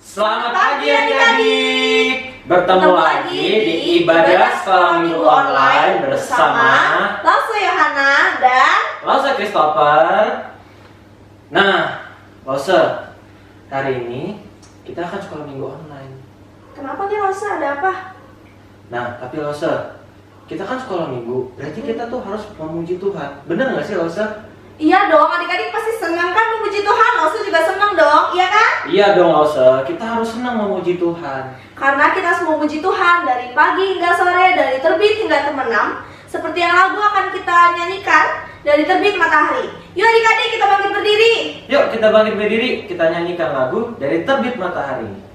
Selamat pagi adik-adik. Bertemu lagi di ibadah sekolah minggu online bersama Lause Yohana dan Lause Christopher. Nah, Lause, hari ini kita akan sekolah minggu online. kenapa nih Lause, ada apa? Nah, tapi Lause, kita kan sekolah minggu, berarti kita tuh harus memuji Tuhan. Bener nggak sih Lause? Iya dong, adik-adik pasti senang kan memuji Tuhan. Lause juga senang dong, iya kan? Iya dong Lause, kita harus senang memuji Tuhan. Karena kita harus memuji Tuhan dari pagi hingga sore, dari terbit hingga terbenam. Seperti yang lagu akan kita nyanyikan dari terbit matahari. Yuk adik-adik, kita bangkit berdiri. Yuk kita bangkit berdiri, kita nyanyikan lagu dari terbit matahari.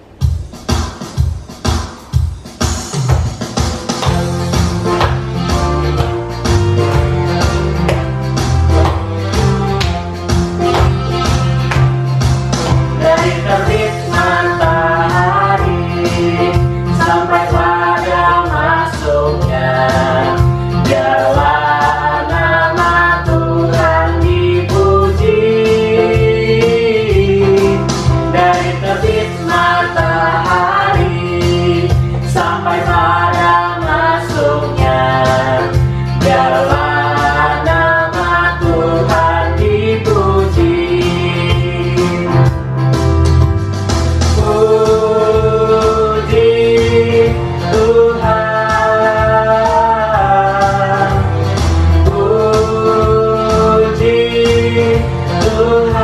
Dari terbit matahari sampai pada masuknya, biarlah nama Tuhan dipuji. Dari terbit matahari sampai pada masuknya, biarlah nama Tuhan dipuji. Puji Tuhan, puji Tuhan.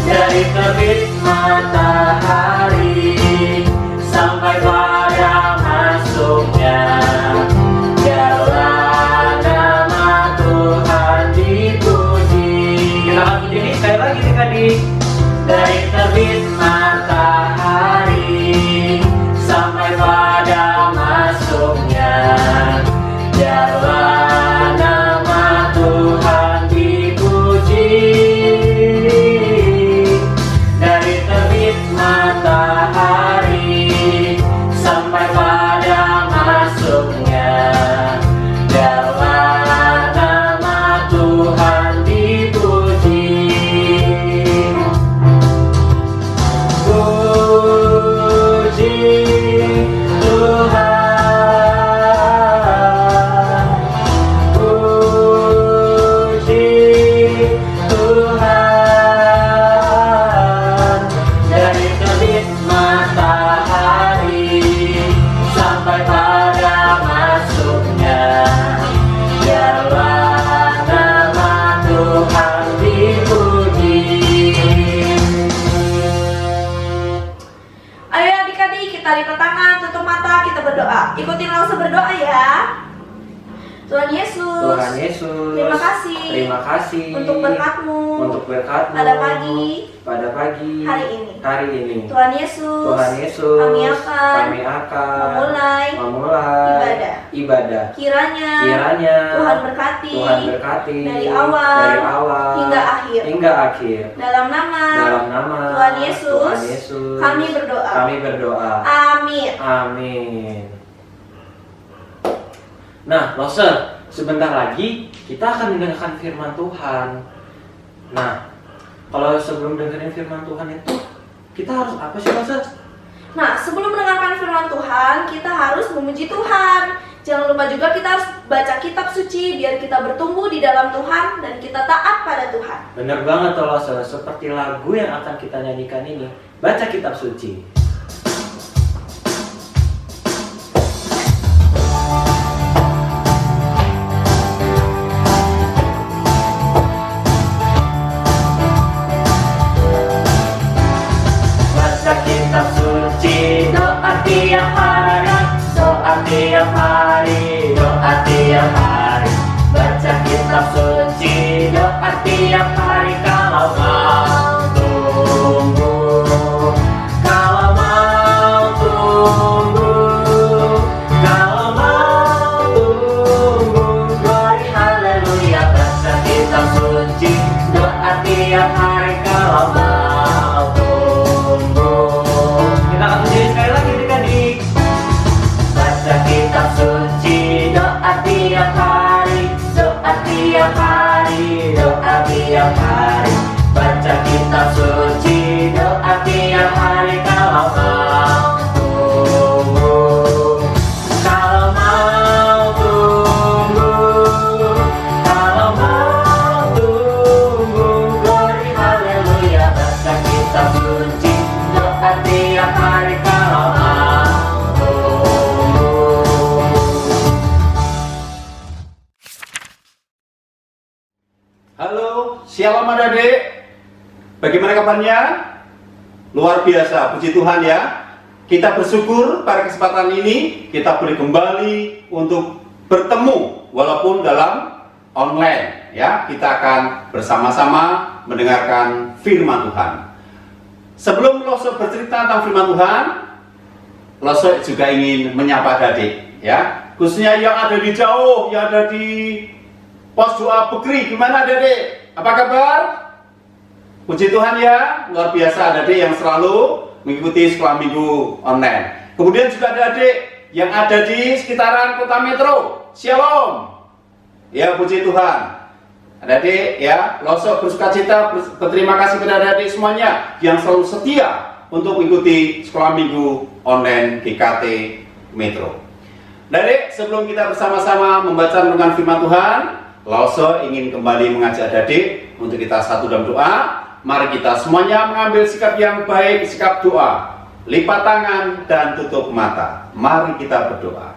Dari terbit matahari sampai pada masuknya, biarlah nama Tuhan dipuji. Kita akan puji ini sekali lagi adik-adik. Dari terbit matahari sampai pada masuknya, biarlah nama Tuhan dipuji. Dari terbit matahari sampai pada masuknya, biarlah nama Tuhan dipuji. Ayo adik-adik, kita lipat tangan, tutup mata, kita berdoa. Ikutin Lause berdoa ya. Tuhan Yesus, Tuhan Yesus, terima kasih, untuk berkat-Mu, pada pagi hari ini. Tuhan Yesus, kami akan memulai ibadah. Kiranya Tuhan berkati dari awal hingga akhir. Dalam nama Tuhan Yesus, kami berdoa. Amin. Nah, Lause, sebentar lagi kita akan mendengarkan firman Tuhan. Nah, kalau sebelum dengerin firman Tuhan itu, kita harus apa sih, Lause? Nah, sebelum mendengarkan firman Tuhan, kita harus memuji Tuhan. Jangan lupa juga kita harus baca kitab suci biar kita bertumbuh di dalam Tuhan dan kita taat pada Tuhan. Bener banget tuh, Lause, seperti lagu yang akan kita nyanyikan ini. Baca kitab suci. Baca kitab suci, doa tiap hari, doa tiap hari, doa tiap hari. Baca kitab suci, doa tiap hari. Kalau mau tunggu, kalau mau tunggu, kalau mau tunggu. Glory haleluya. Baca kitab suci, doa tiap hari. Kalau mau tunggu. Kita akan uji sekali lagi adik-adik. Baca kitab suci, doa tiap hari, doa tiap hari, doa tiap hari. Baca kitab suci. Halo, shalom adik-adik. Bagaimana kabarnya? Luar biasa, puji Tuhan ya. Kita bersyukur pada kesempatan ini kita boleh kembali untuk bertemu walaupun dalam online ya. Kita akan bersama-sama mendengarkan firman Tuhan. Sebelum Loso bercerita tentang firman Tuhan, Loso juga ingin menyapa adik ya. Khususnya yang ada di jauh, yang ada di Pos Doa Bekri, gimana adik-adik? Apa kabar? Puji Tuhan ya, luar biasa adik yang selalu mengikuti sekolah minggu online. Kemudian juga ada adik yang ada di sekitaran kota metro. Shalom. Ya, puji Tuhan. Adik-adik ya, Loso bersukacita, berterima kasih kepada adik-adik semuanya yang selalu setia untuk mengikuti sekolah minggu online GKT Metro. Adik, sebelum kita bersama-sama membaca renungan firman Tuhan, Loso ingin kembali mengajak adik untuk kita satu dalam doa. Mari kita semuanya mengambil sikap yang baik, sikap doa. Lipat tangan dan tutup mata. Mari kita berdoa.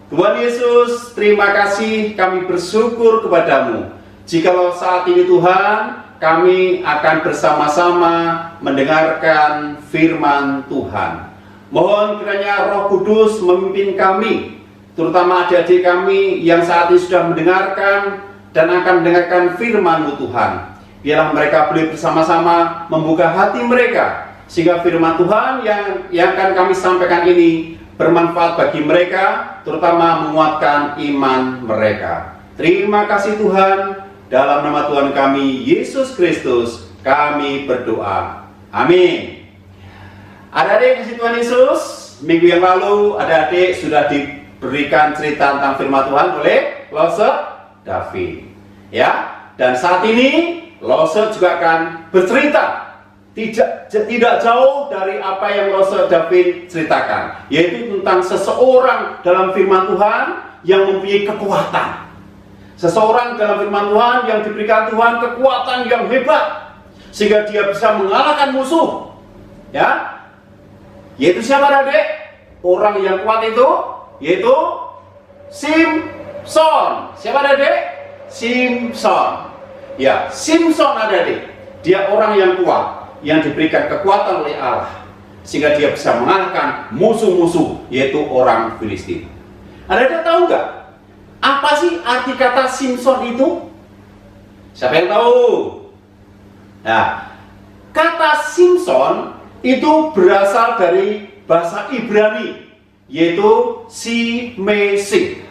Tuhan Yesus, terima kasih, kami bersyukur kepadamu. Jikalau saat ini Tuhan, kami akan bersama-sama mendengarkan firman Tuhan. Mohon kiranya Roh Kudus memimpin kami, terutama adik-adik kami yang saat ini sudah mendengarkan dan akan mendengarkan firman-Mu Tuhan. Biarlah mereka boleh bersama-sama membuka hati mereka, sehingga firman Tuhan yang akan kami sampaikan ini bermanfaat bagi mereka, terutama menguatkan iman mereka. Terima kasih Tuhan, dalam nama Tuhan kami, Yesus Kristus, kami berdoa. Amin. Adik-adik kasih Tuhan Yesus, minggu yang lalu adik-adik sudah diberikan cerita tentang firman Tuhan oleh Loso David. Ya, dan saat ini Loso juga akan bercerita tidak jauh dari apa yang Loso David ceritakan, yaitu tentang seseorang dalam firman Tuhan yang mempunyai kekuatan. Seseorang dalam firman Tuhan yang diberikan Tuhan kekuatan yang hebat sehingga dia bisa mengalahkan musuh. Ya, yaitu siapa adik? Orang yang kuat itu yaitu Simson. Siapa adik? Simson. Ya, Simson adik. Dia orang yang kuat, yang diberikan kekuatan oleh Allah sehingga dia bisa mengalahkan musuh-musuh, yaitu orang Filistin. Adik-adik tahu nggak apa sih arti kata Simson itu? Siapa yang tahu? Nah, kata Simson itu berasal dari bahasa Ibrani, yaitu Simese.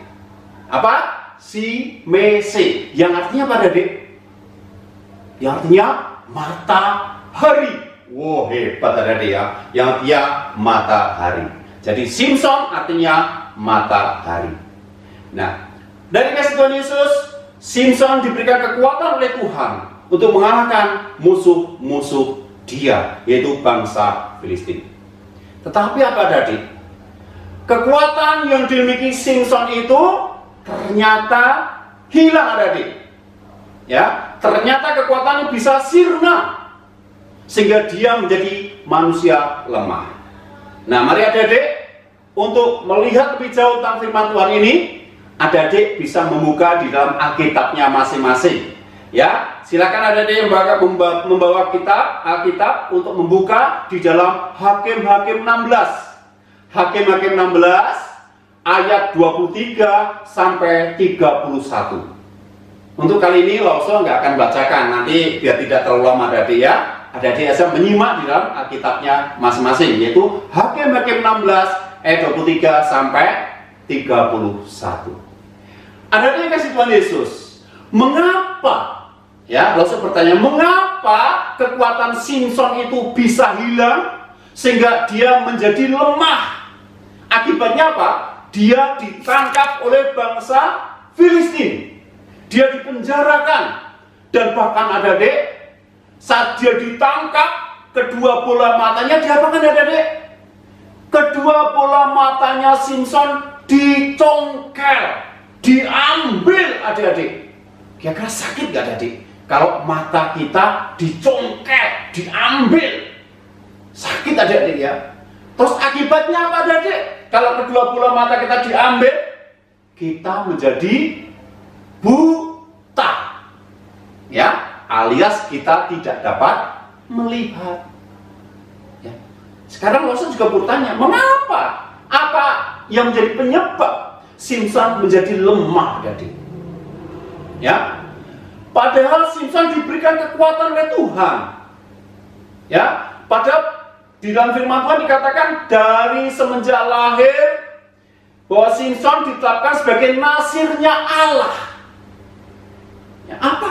Apa? Simese. Yang artinya apa adik? Yang artinya matahari. Wow, hebat adik ya. Yang artinya matahari. Jadi Simson artinya matahari. Nah, dari kasih Tuhan Yesus, Simson diberikan kekuatan oleh Tuhan untuk mengalahkan musuh-musuh dia, yaitu bangsa Filistin. Tetapi apa adik? Kekuatan yang dimiliki Simson itu ternyata hilang adik. Ya, ternyata kekuatannya bisa sirna sehingga dia menjadi manusia lemah. Nah, mari adik-adik untuk melihat lebih jauh tentang firman Tuhan ini, adik-adik bisa membuka di dalam Alkitabnya masing-masing. Ya, silakan adik-adik yang membawa kitab Alkitab untuk membuka di dalam Hakim-Hakim 16. Hakim-Hakim 16 ayat 23 sampai 31. Untuk kali ini Loso nggak akan bacakan, nanti biar tidak terlalu lama adik-adik ya. Adik-adik bisa menyimak di dalam Alkitabnya masing-masing, yaitu Hakim-Hakim 16 ayat 23 sampai 31. Adik-adik kasih Tuhan Yesus, mengapa? Ya, Loso bertanya, mengapa kekuatan Simson itu bisa hilang sehingga dia menjadi lemah? Akibatnya apa? Dia ditangkap oleh bangsa Filistin. Dia dipenjarakan. Dan bahkan adik-adik, saat dia ditangkap, kedua bola matanya diapakan adik-adik? Kedua bola matanya Simson dicongkel, diambil adik-adik. Kira-kira sakit gak adik-adik? Kalau mata kita dicongkel, diambil, sakit adik-adik ya. Terus akibatnya apa adik-adik? Kalau kedua bola mata kita diambil, kita menjadi buta. Ya, alias kita tidak dapat melihat. Ya. Sekarang Lawson juga bertanya, mengapa? Apa yang menjadi penyebab Simpson menjadi lemah tadi? Ya, padahal Simpson diberikan kekuatan oleh Tuhan. Ya, padahal di dalam firman Tuhan dikatakan dari semenjak lahir bahwa Simpson ditetapkan sebagai nasirnya Allah. Ya, apa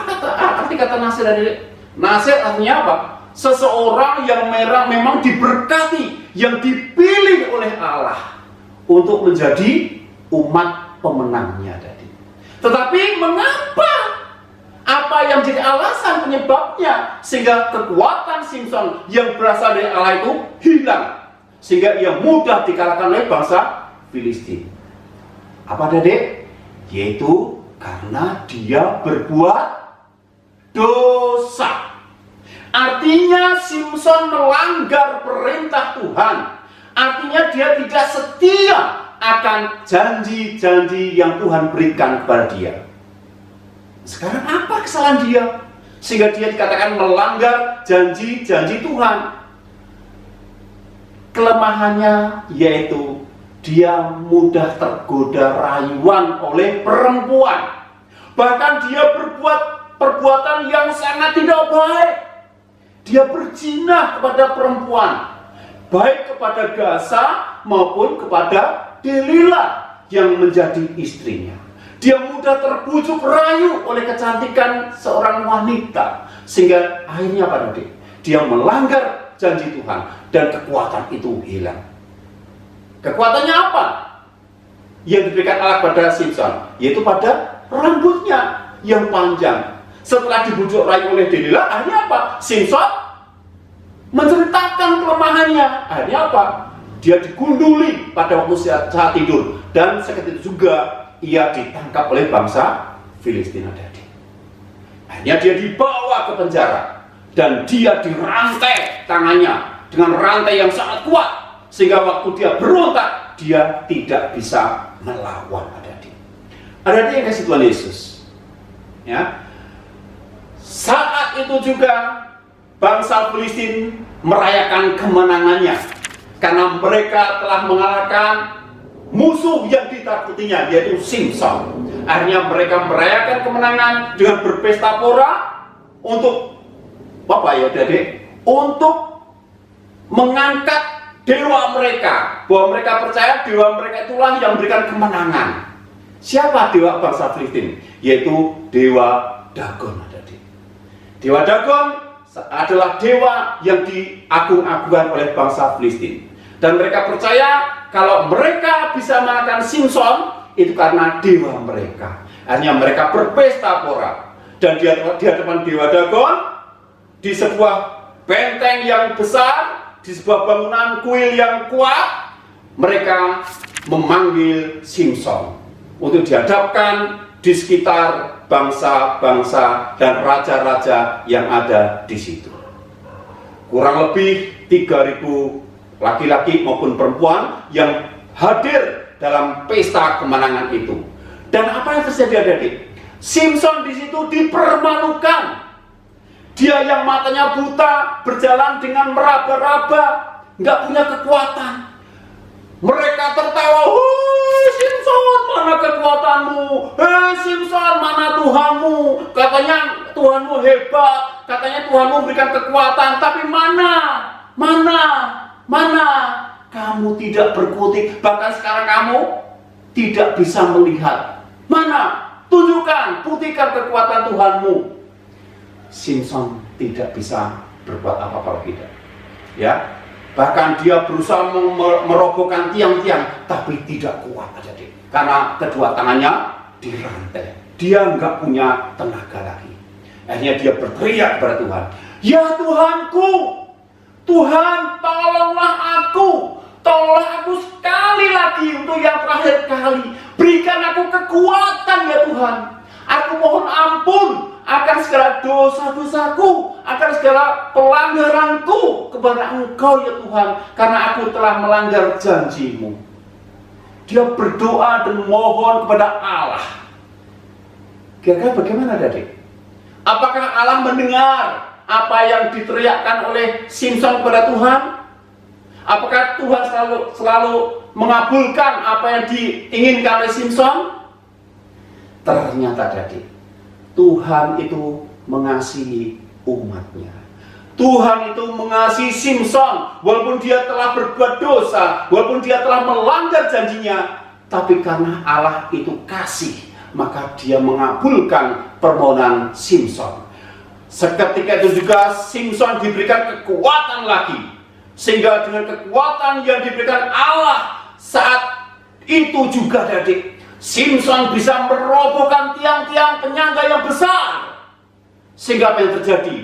arti kata nasir dari nasir? Artinya apa? Seseorang yang memang diberkati, yang dipilih oleh Allah untuk menjadi umat pemenangnya tadi. Tetapi mengapa? Apa yang jadi alasan penyebabnya sehingga kekuatan Simpson yang berasal dari Allah itu hilang, sehingga ia mudah dikalahkan oleh bangsa Filistin? Apa Dedek? Yaitu karena dia berbuat dosa. Artinya Simpson melanggar perintah Tuhan. Artinya dia tidak setia akan janji-janji yang Tuhan berikan kepada dia. Sekarang apa kesalahan dia sehingga dia dikatakan melanggar janji-janji Tuhan? Kelemahannya yaitu dia mudah tergoda rayuan oleh perempuan. Bahkan dia berbuat perbuatan yang sangat tidak baik. Dia berzina kepada perempuan, baik kepada Gaza maupun kepada Delila yang menjadi istrinya. Dia mudah terbujuk rayu oleh kecantikan seorang wanita, sehingga akhirnya apa tadi? Dia melanggar janji Tuhan dan kekuatan itu hilang. Kekuatannya apa yang diberikan Allah pada Simpson? Yaitu pada rambutnya yang panjang. Setelah dibujuk rayu oleh Delila, akhirnya apa? Simpson menceritakan kelemahannya. Akhirnya apa? Dia digunduli pada waktu saat tidur, dan seketika itu juga ia ditangkap oleh bangsa Filistin tadi. Akhirnya dia dibawa ke penjara dan dia dirantai tangannya dengan rantai yang sangat kuat, sehingga waktu dia berontak dia tidak bisa melawan adik-adik. Adik-adik yang kasih Tuhan Yesus, ya, saat itu juga bangsa Filistin merayakan kemenangannya karena mereka telah mengalahkan musuh yang ditakutinya, yaitu Simpson. Akhirnya mereka merayakan kemenangan dengan berpesta pora untuk apa ya adik? Untuk mengangkat dewa mereka, bahwa mereka percaya dewa mereka itulah yang memberikan kemenangan. Siapa dewa bangsa Filistin? Yaitu dewa Dagon. Dewa Dagon adalah dewa yang diagung-agungkan oleh bangsa Filistin, dan mereka percaya kalau mereka bisa mengalahkan Simpson itu karena dewa mereka. Akhirnya mereka berpesta pora, dan di hadapan dewa Dagon, di sebuah benteng yang besar, di sebuah bangunan kuil yang kuat, mereka memanggil Simpson untuk dihadapkan di sekitar bangsa-bangsa dan raja-raja yang ada di situ. Kurang lebih 3.000 laki-laki maupun perempuan yang hadir dalam pesta kemenangan itu. Dan apa yang terjadi adik-adik? Simpson di situ dipermalukan. Dia yang matanya buta berjalan dengan meraba-raba, nggak punya kekuatan. Mereka tertawa, "Hei Simpson, mana kekuatanmu? Hei Simpson, mana Tuhanmu? Katanya Tuhanmu hebat, katanya Tuhanmu berikan kekuatan, tapi mana? Kamu tidak berkutik, bahkan sekarang kamu tidak bisa melihat. Mana? Tunjukkan, buktikan kekuatan Tuhanmu." Simpson tidak bisa berbuat apa-apa tidak. Ya, bahkan dia berusaha merobohkan tiang-tiang, tapi tidak kuat adik, karena kedua tangannya dirantai. Dia nggak punya tenaga lagi. Akhirnya dia berteriak kepada Tuhan, "Ya Tuhanku, Tuhan, tolonglah aku. Tolonglah aku sekali lagi untuk yang terakhir kali. Berikan aku kekuatan ya Tuhan. Aku mohon ampun akan segala dosa-dosaku, akan segala pelanggaranku kepada Engkau ya Tuhan, karena aku telah melanggar janji-Mu." Dia berdoa dan mohon kepada Allah. Kira-kira bagaimana adik? Apakah Allah mendengar apa yang diteriakkan oleh Simson kepada Tuhan? Apakah Tuhan selalu mengabulkan apa yang diinginkan oleh Simson? Ternyata adik, Tuhan itu mengasihi umatnya. Tuhan itu mengasihi Simson walaupun dia telah berbuat dosa, walaupun dia telah melanggar janjinya, tapi karena Allah itu kasih, maka dia mengabulkan permohonan Simson. Seketika itu juga Simson diberikan kekuatan lagi, sehingga dengan kekuatan yang diberikan Allah saat itu juga adik, Simson bisa merobohkan tiang-tiang penyangga yang besar. Sehingga apa yang terjadi?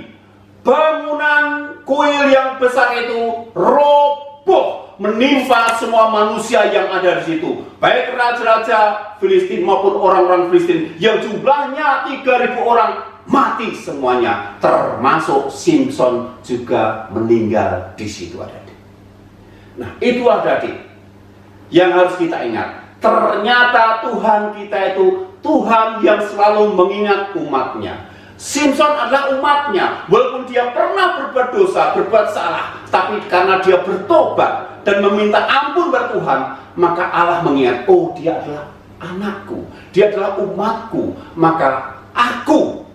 Bangunan kuil yang besar itu roboh, menimpa semua manusia yang ada di situ, baik raja-raja Filistin maupun orang-orang Filistin yang jumlahnya 3.000 orang, mati semuanya, termasuk Simson juga meninggal di situ adik. Nah, itu adik yang harus kita ingat. Ternyata Tuhan kita itu Tuhan yang selalu mengingat umatnya. Simson adalah umatnya, walaupun dia pernah berbuat dosa, berbuat salah, tapi karena dia bertobat dan meminta ampun kepada Tuhan, maka Allah mengingat, oh dia adalah anakku, dia adalah umatku, maka aku,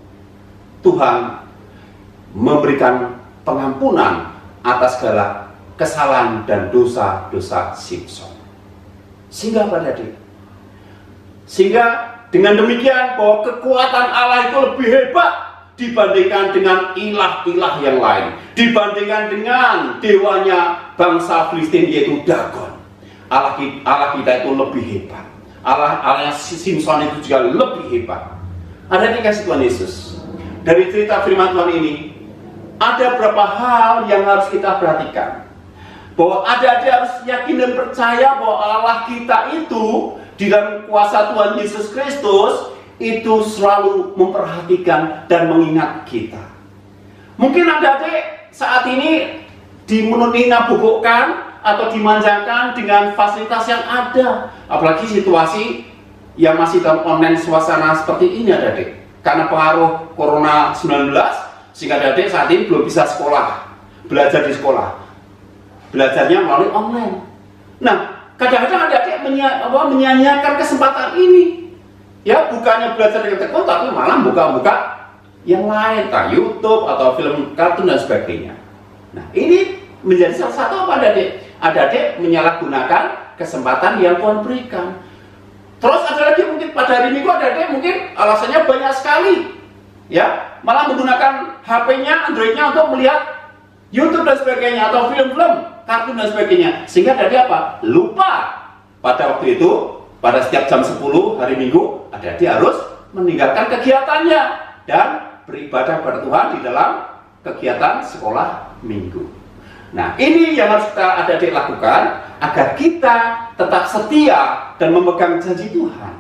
Tuhan, memberikan pengampunan atas segala kesalahan dan dosa-dosa Simson. Sehingga apa tadi? Sehingga dengan demikian bahwa kekuatan Allah itu lebih hebat dibandingkan dengan ilah-ilah yang lain, dibandingkan dengan dewanya bangsa Filistin yaitu Dagon. Allah kita itu lebih hebat. Allah Simson itu juga lebih hebat. Ada dikasih Tuhan Yesus. Dari cerita firman Tuhan ini, ada beberapa hal yang harus kita perhatikan. Bahwa adik-adik harus yakin dan percaya bahwa Allah kita itu di dalam kuasa Tuhan Yesus Kristus itu selalu memperhatikan dan mengingat kita. Mungkin adik-adik saat ini dimenungi-nabubukkan atau dimanjakan dengan fasilitas yang ada, apalagi situasi yang masih dalam online suasana seperti ini adik-adik. Karena pengaruh Corona 19, sehingga adik-adik saat ini belum bisa sekolah, belajar di sekolah. Belajarnya melalui online. Nah, kadang-kadang adik-adik menyanyiakan kesempatan ini. Ya, bukannya belajar dengan tekun, tapi malah buka-buka yang lain, entah YouTube atau film kartun dan sebagainya. Nah, ini menjadi salah satu apa adik-adik? Adik-adik menyalahgunakan kesempatan yang Tuhan berikan. Terus ada lagi mungkin pada hari Minggu adik-adik mungkin alasannya banyak sekali. Ya, malah menggunakan HP-nya, Android-nya untuk melihat YouTube dan sebagainya atau film-film, kartun dan sebagainya, sehingga tadi apa? Lupa pada waktu itu, pada setiap jam 10 hari Minggu, adik-adik harus meninggalkan kegiatannya dan beribadah kepada Tuhan di dalam kegiatan sekolah Minggu. Nah, ini yang harus kita adik-adik lakukan agar kita tetap setia dan memegang janji Tuhan.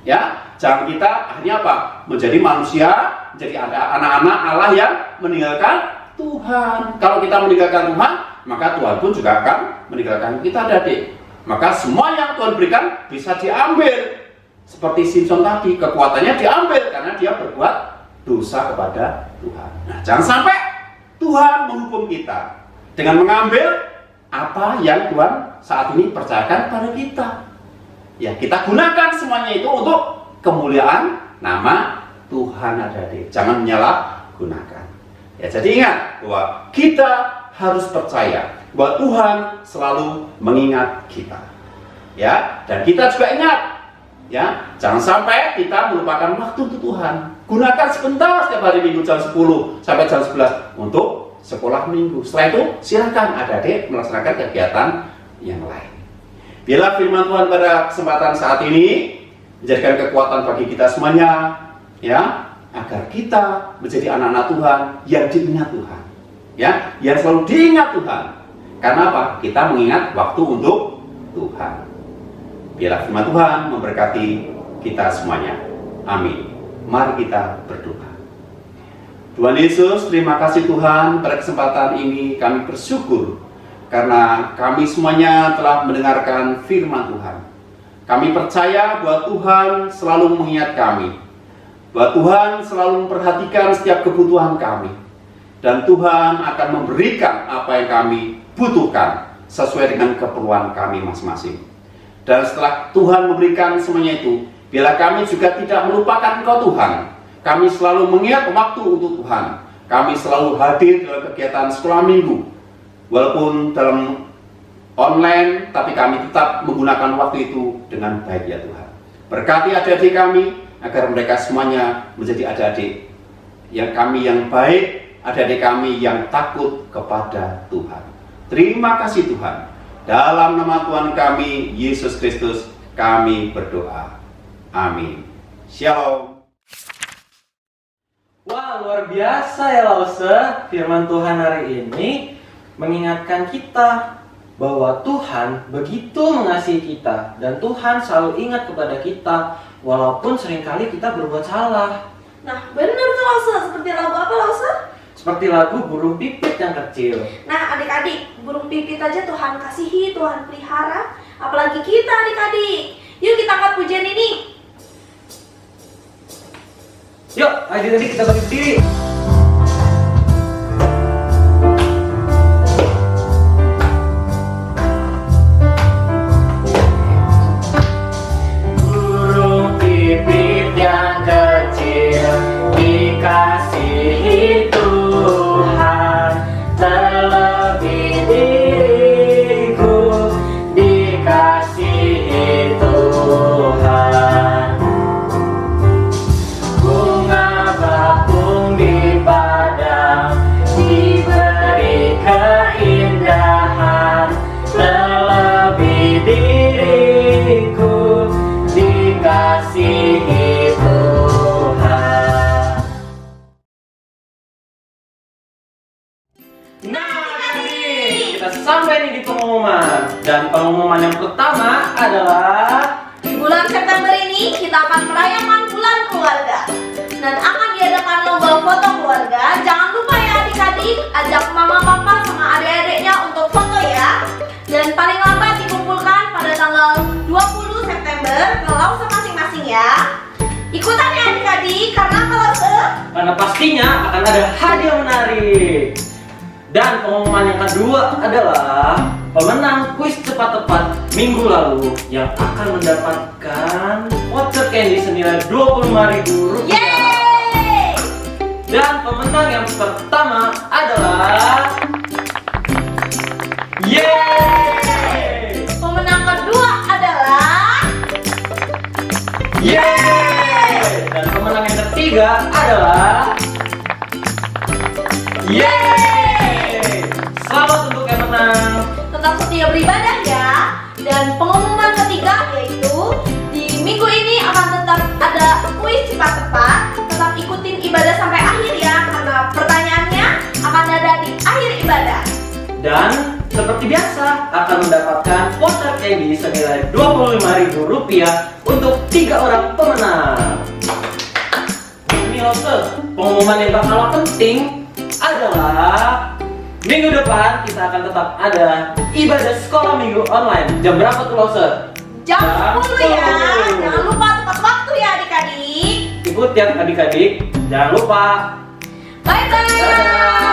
Ya, jangan kita akhirnya apa? Menjadi manusia, menjadi anak-anak Allah yang meninggalkan Tuhan. Kalau kita meninggalkan Tuhan, maka Tuhan pun juga akan meninggalkan kita adik-adik. Maka semua yang Tuhan berikan bisa diambil. Seperti Simson tadi, kekuatannya diambil karena dia berbuat dosa kepada Tuhan. Nah, jangan sampai Tuhan menghukum kita dengan mengambil apa yang Tuhan saat ini percayakan pada kita. Ya, kita gunakan semuanya itu untuk kemuliaan nama Tuhan adik-adik. Jangan menyalahgunakan. Ya, jadi ingat bahwa kita harus percaya bahwa Tuhan selalu mengingat kita. Ya, dan kita juga ingat, ya, jangan sampai kita melupakan waktu untuk Tuhan. Gunakan sebentar setiap hari Minggu jam 10 sampai jam 11 untuk sekolah Minggu. Setelah itu silakan adik-adik melaksanakan kegiatan yang lain. Biarlah firman Tuhan pada kesempatan saat ini menjadikan kekuatan bagi kita semuanya, ya, agar kita menjadi anak-anak Tuhan yang diingat Tuhan, ya, yang selalu diingat Tuhan. Karena apa? Kita mengingat waktu untuk Tuhan. Biarlah firman Tuhan memberkati kita semuanya. Amin. Mari kita berdoa. Tuhan Yesus, terima kasih Tuhan, pada kesempatan ini kami bersyukur karena kami semuanya telah mendengarkan firman Tuhan. Kami percaya bahwa Tuhan selalu mengingat kami. bahwa Tuhan selalu memperhatikan setiap kebutuhan kami. Dan Tuhan akan memberikan apa yang kami butuhkan sesuai dengan keperluan kami masing-masing. Dan setelah Tuhan memberikan semuanya itu, bila kami juga tidak melupakan Engkau Tuhan, kami selalu mengingat waktu untuk Tuhan. Kami selalu hadir dalam kegiatan sekolah minggu. Walaupun dalam online, tapi kami tetap menggunakan waktu itu dengan baik ya Tuhan. Berkati adik-adik kami, agar mereka semuanya menjadi adik-adik yang baik, adik-adik kami yang takut kepada Tuhan. Terima kasih Tuhan. Dalam nama Tuhan kami, Yesus Kristus, kami berdoa. Amin. Shalom. Wah, luar biasa ya Lause. Firman Tuhan hari ini mengingatkan kita bahwa Tuhan begitu mengasihi kita, dan Tuhan selalu ingat kepada kita walaupun seringkali kita berbuat salah. Nah, bener tuh Lause. Seperti lagu apa Lause? Seperti lagu burung pipit yang kecil. Nah, adik-adik, burung pipit aja Tuhan kasihi, Tuhan pelihara. Apalagi kita adik-adik. Yuk kita angkat pujian ini. Yuk, adik-adik kita berdiri. Burung pipit yang kecil dikasihi Tuhan, terlebih diriku dikasihi Tuhan. Bunga bakung di padang diberi keindahan, terlebih diriku dikasihi Tuhan. Nah, adik-adik, kita sampai nih di pengumuman. Dan pengumuman yang pertama adalah Di bulan September ini kita akan merayakan bulan keluarga dan akan diadakan lomba foto keluarga. Jangan lupa ya adik-adik, ajak mama papa sama adik-adiknya untuk foto ya. Dan paling lambat dikumpulkan pada tanggal 20 September ke Lause masing-masing ya. Ikutan ya adik-adik, karena karena pastinya akan ada hadiah menarik. Dan pengumuman yang kedua adalah pemenang kuis cepat tepat minggu lalu yang akan mendapatkan voucher candy senilai Rp25.000. yeay! Dan pemenang yang pertama adalah yeay! Pemenang kedua adalah Yeay! Dan pemenang yang ketiga adalah yeay! Selamat untuk yang menang. tetap setia beribadah ya. Dan pengumuman ketiga yaitu di minggu ini akan tetap ada kuis cepat tepat. Tetap ikutin ibadah sampai akhir ya, karena pertanyaannya akan ada di akhir ibadah. Dan seperti biasa akan mendapatkan voucher candy senilai Rp25.000 untuk 3 orang pemenang. Ini Lause, pengumuman yang gak kalah penting adalah minggu depan kita akan tetap ada ibadah sekolah minggu online. Jam berapa tuh Lause? Jam 10 ya. 10. Jangan lupa tepat waktu ya adik-adik. Ikut ya adik-adik, jangan lupa. Bye bye. Dadah.